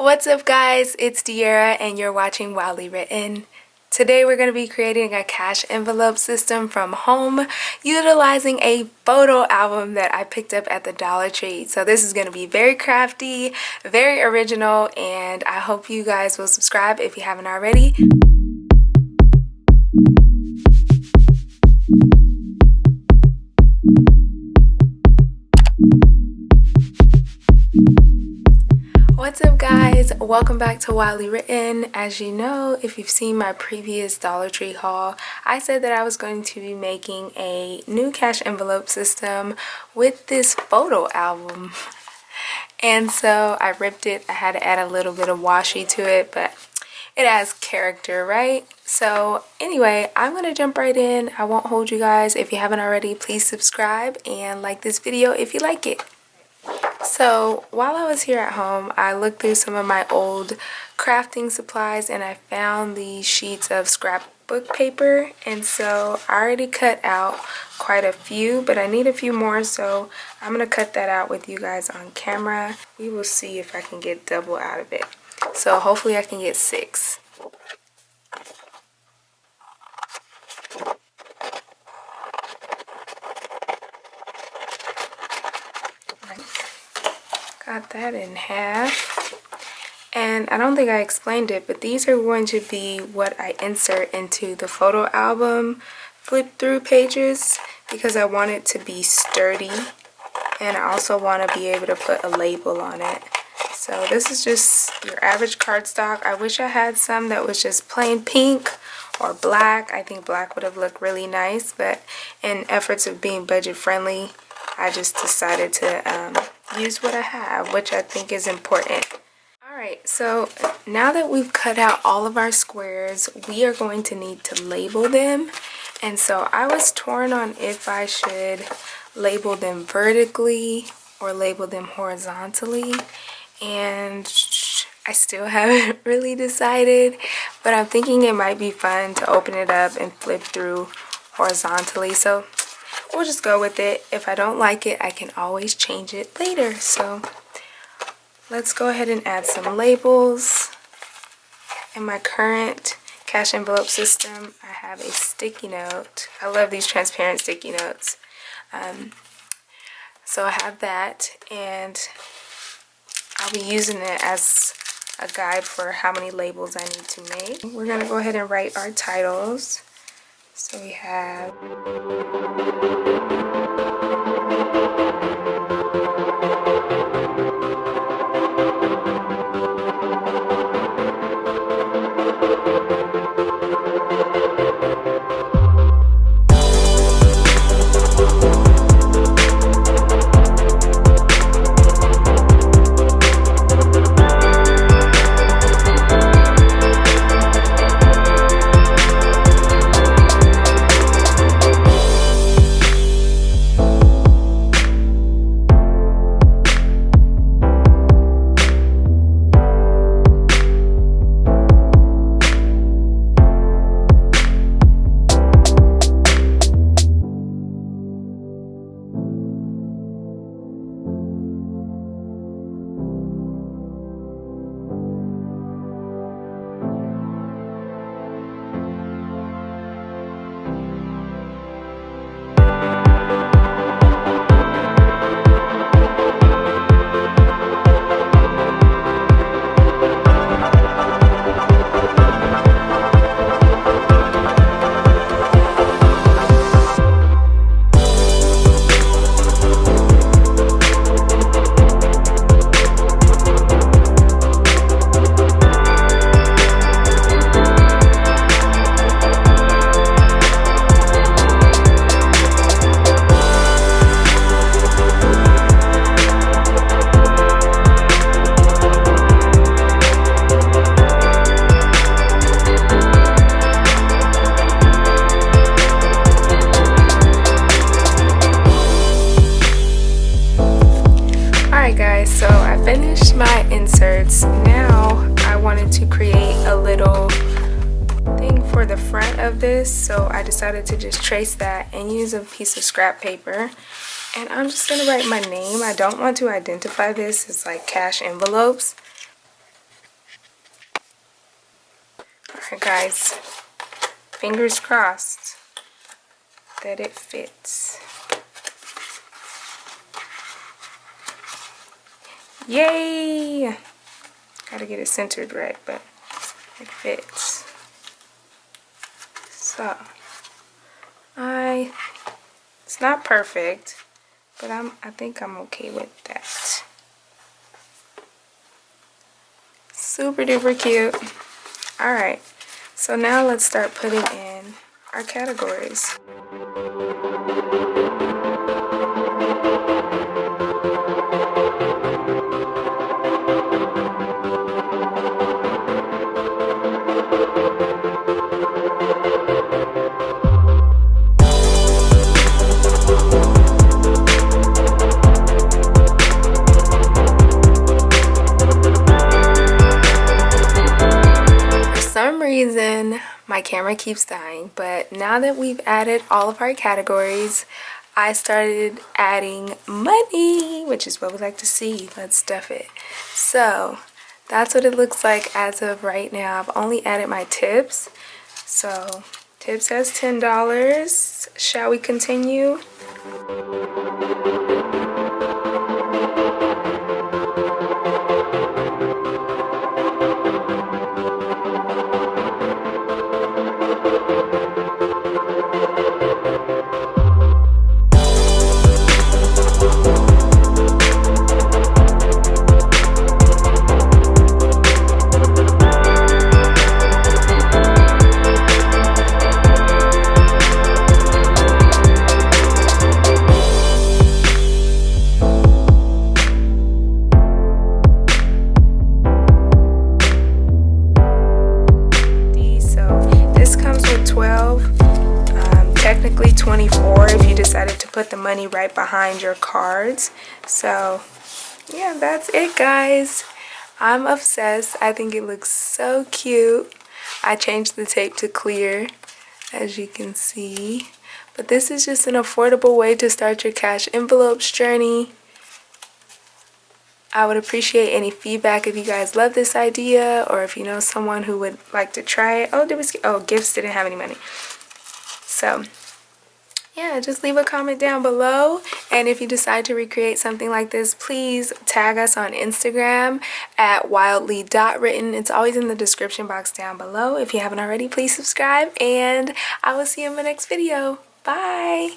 What's up guys, it's Diera and you're watching Wildly Written. Today we're going to be creating a cash envelope system from home utilizing a photo album that I picked up at the Dollar Tree. So this is going to be very crafty, very original, and I hope you guys will subscribe if you haven't already. What's up guys, welcome back to Wildly Written. As you know, if you've seen my previous Dollar Tree haul, I said that I was going to be making a new cash envelope system with this photo album. And so I ripped it. I had to add a little bit of washi to it, but it has character, right? So anyway, I'm going to jump right in. I won't hold you guys. If you haven't already, please subscribe and like this video if you like it. So while I was here at home, I looked through some of my old crafting supplies and I found these sheets of scrapbook paper, and so I already cut out quite a few, but I need a few more, so I'm going to cut that out with you guys on camera. We will see if I can get double out of it. So hopefully I can get 6. Got that in half, and I don't think I explained it, but these are going to be what I insert into the photo album flip through pages because I want it to be sturdy, and I also want to be able to put a label on it. So this is just your average cardstock. I wish I had some that was just plain pink or black. I think black would have looked really nice, but in efforts of being budget friendly, I just decided to use what I have, which I think is important. Alright, so now that we've cut out all of our squares, we are going to need to label them. And so I was torn on if I should label them vertically or label them horizontally. And I still haven't really decided, but I'm thinking it might be fun to open it up and flip through horizontally. So we'll just go with it. If I don't like it, I can always change it later. So let's go ahead and add some labels. In my current cash envelope system, I have a sticky note. I love these transparent sticky notes. So I have that, and I'll be using it as a guide for how many labels I need to make. We're going to go ahead and write our titles. So we have so I finished my inserts. Now I wanted to create a little thing for the front of this, so I decided to just trace that and use a piece of scrap paper. And I'm just gonna write my name. I don't want to identify this as like cash envelopes. Alright guys, fingers crossed that it fits. Yay! Gotta get it centered right, but it fits. So, it's not perfect, but I think I'm okay with that. Super duper cute. Alright, so now let's start putting in our categories. Reason my camera keeps dying, but now that we've added all of our categories, I started adding money, which is what we like to see. Let's stuff it. So that's what it looks like as of right now. I've only added my tips. So tips has $10. Shall we continue? Technically 24 if you decided to put the money right behind your cards. So yeah, that's it guys. I'm obsessed. I think it looks so cute. I changed the tape to clear, as you can see. But this is just an affordable way to start your cash envelopes journey. I would appreciate any feedback if you guys love this idea, or if you know someone who would like to try it. Oh, gifts didn't have any money. So yeah, just leave a comment down below, and if you decide to recreate something like this, please tag us on Instagram at wildly.written. It's always in the description box down below. If you haven't already, please subscribe, and I will see you in my next video. Bye!